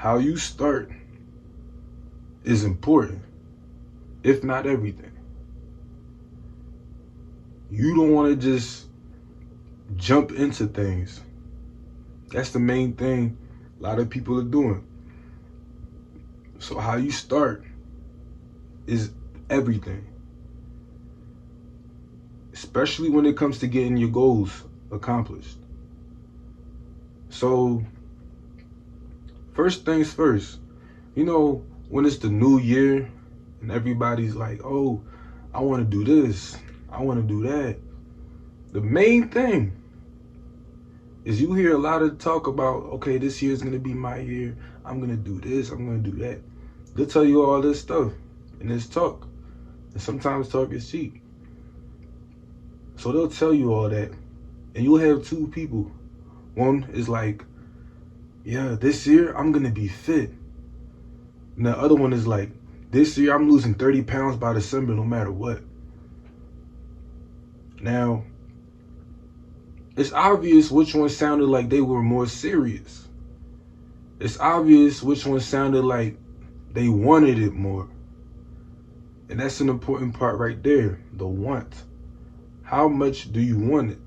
how you start is important, if not everything. You don't want to just jump into things. That's the main thing a lot of people are doing. So how you start is everything, especially when it comes to getting your goals accomplished. So first things first, when it's the new year and everybody's like, oh, I want to do this, I want to do that. The main thing is you hear a lot of talk about, okay, this year is going to be my year. I'm going to do this, I'm going to do that. They'll tell you all this stuff, and it's talk. And sometimes talk is cheap. So they'll tell you all that, and you'll have two people. One is like, yeah, this year I'm going to be fit. And the other one is like, this year I'm losing 30 pounds by December no matter what. Now, it's obvious which one sounded like they were more serious. It's obvious which one sounded like they wanted it more. And that's an important part right there, the want. How much do you want it?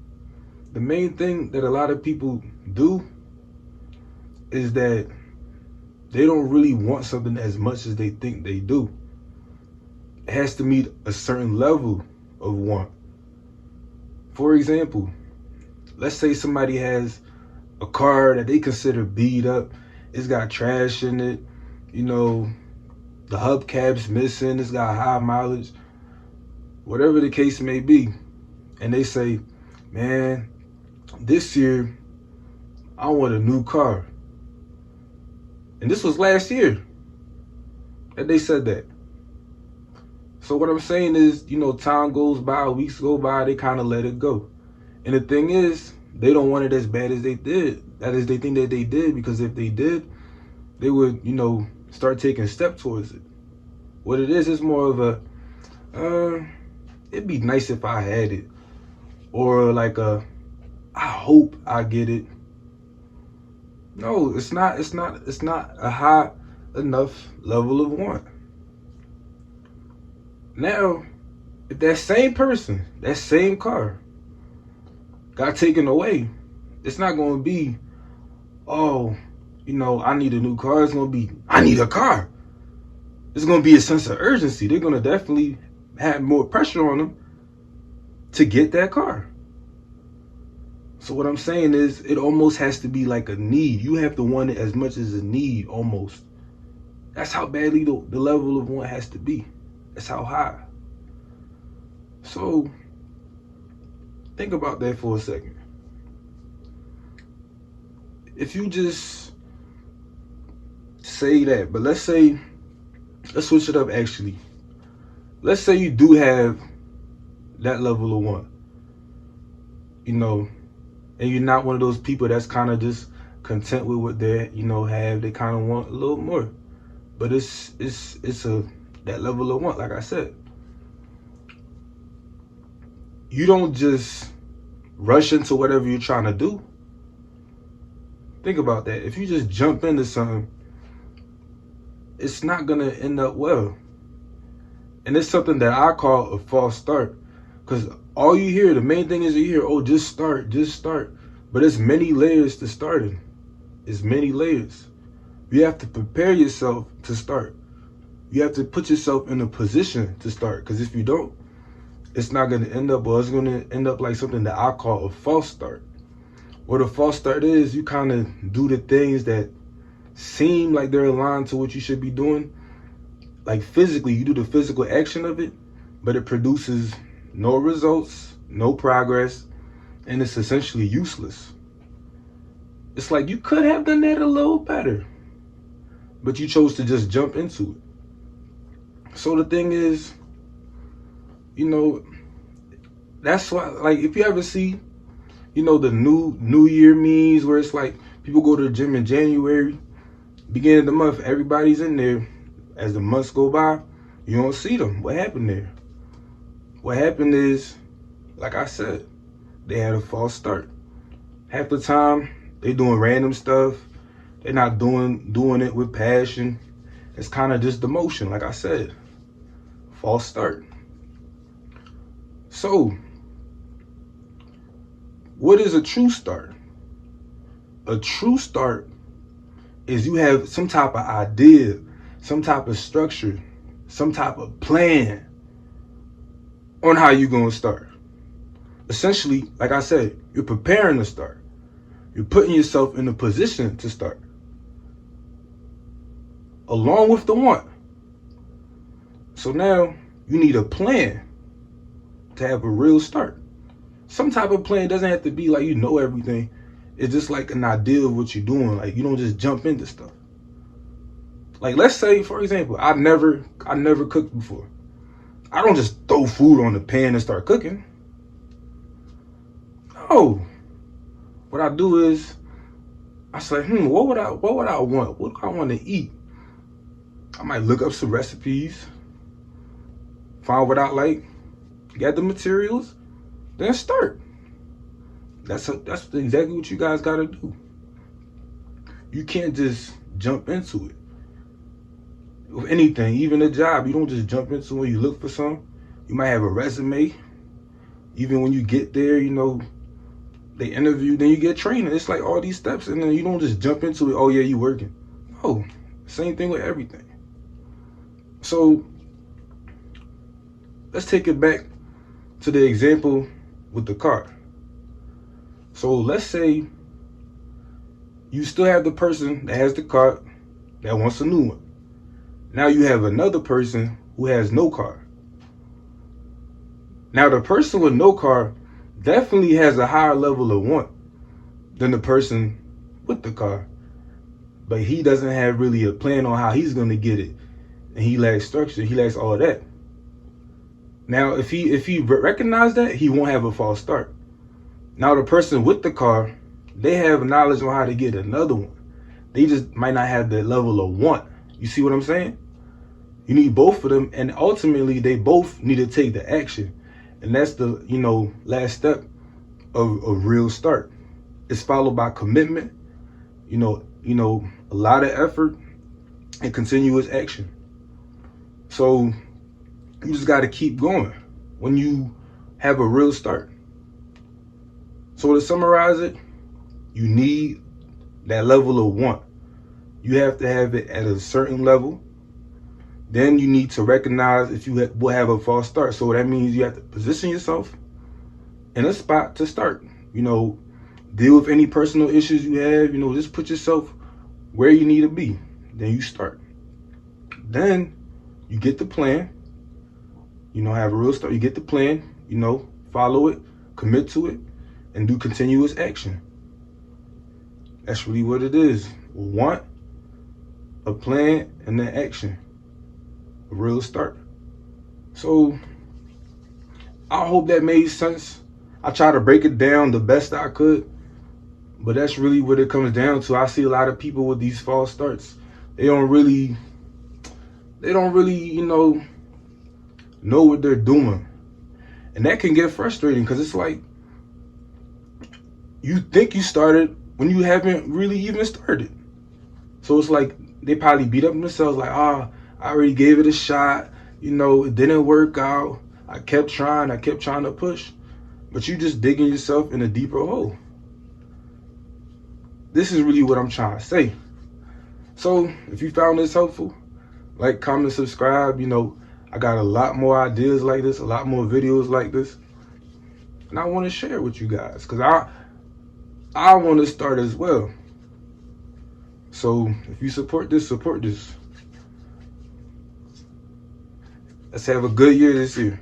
The main thing that a lot of people do is that they don't really want something as much as they think they do. It has to meet a certain level of want. For example, let's say somebody has a car that they consider beat up. It's got trash in it. The hubcap's missing. It's got high mileage. Whatever the case may be. And they say, man, this year, I want a new car. And this was last year that they said that. So what I'm saying is, time goes by, weeks go by, they kind of let it go. And the thing is, they don't want it as bad as they did. That is, they think that they did, because if they did, they would, start taking steps towards it. What it is more of a, it'd be nice if I had it. Or like I hope I get it. No, it's not a high enough level of want. Now, if that same person, that same car got taken away, it's not going to be, oh, I need a new car. It's going to be, I need a car. It's going to be a sense of urgency. They're going to definitely have more pressure on them to get that car. So what I'm saying is, it almost has to be like a need. You have to want it as much as a need, almost. That's how badly the level of want has to be. That's how high. So think about that for a second. If you just say that, but let's switch it up actually. Let's say you do have that level of want, and you're not one of those people that's kind of just content with what they, have. They kind of want a little more, but it's that level of want, like I said. You don't just rush into whatever you're trying to do. Think about that. If you just jump into something, it's not going to end up well. And it's something that I call a false start. Because all you hear, the main thing is you hear, oh, just start. But it's many layers to starting. It's many layers. You have to prepare yourself to start. You have to put yourself in a position to start. Because if you don't, it's not going to end up, or it's going to end up like something that I call a false start. What a false start is, you kind of do the things that seem like they're aligned to what you should be doing. Like physically, you do the physical action of it, but it produces no results, no progress, and it's essentially useless. It's like you could have done that a little better, but you chose to just jump into it. So the thing is, that's why, like, if you ever see, the new year memes where it's like people go to the gym in January, beginning of the month, everybody's in there. As the months go by, you don't see them. What happened there? What happened is, like I said, they had a false start. Half the time, they doing random stuff. They're not doing it with passion. It's kind of just the motion, like I said. False start. So, what is a true start? A true start is you have some type of idea, some type of structure, some type of plan on how you're going to start. Essentially, like I said, you're preparing to start. You're putting yourself in a position to start, along with the want. So now you need a plan to have a real start. Some type of plan. Doesn't have to be like you know everything. It's just like an idea of what you're doing. Like you don't just jump into stuff. Like let's say, for example, I never cooked before. I don't just throw food on the pan and start cooking. No. What I do is I say, what would I want? What do I want to eat? I might look up some recipes, find what I like, get the materials, then start. That's exactly what you guys got to do. You can't just jump into it. With anything, even a job, you don't just jump into it. You look for something. You might have a resume. Even when you get there, they interview, then you get training. It's like all these steps, and then you don't just jump into it. Oh yeah, you working. No, same thing with everything. So let's take it back to the example with the car. So let's say you still have the person that has the car that wants a new one. Now you have another person who has no car. Now the person with no car definitely has a higher level of want than the person with the car. But he doesn't have really a plan on how he's going to get it. And he lacks structure. He lacks all that. Now, if he recognizes that, he won't have a false start. Now, the person with the car, they have knowledge on how to get another one. They just might not have the level of want. You see what I'm saying? You need both of them, and ultimately, they both need to take the action. And that's the, last step of a real start. It's followed by commitment, a lot of effort and continuous action. So you just got to keep going when you have a real start. So to summarize it, you need that level of want. You have to have it at a certain level. Then you need to recognize if you will have a false start. So that means you have to position yourself in a spot to start. Deal with any personal issues you have. Just put yourself where you need to be. Then you start. Then you get the plan. Have a real start. You get the plan. Follow it, commit to it, and do continuous action. That's really what it is. Want, a plan, and then action. A real start. So I hope that made sense. I try to break it down the best I could, but that's really what it comes down to. I see a lot of people with these false starts. They don't really, know what they're doing. And that can get frustrating because it's like you think you started when you haven't really even started. So it's like they probably beat up themselves like, I already gave it a shot. It didn't work out. I kept trying to push. But you just digging yourself in a deeper hole. This is really what I'm trying to say. So if you found this helpful, like, comment, subscribe. I got a lot more ideas like this, a lot more videos like this. And I want to share with you guys because I want to start as well. So if you support this. Let's have a good year this year.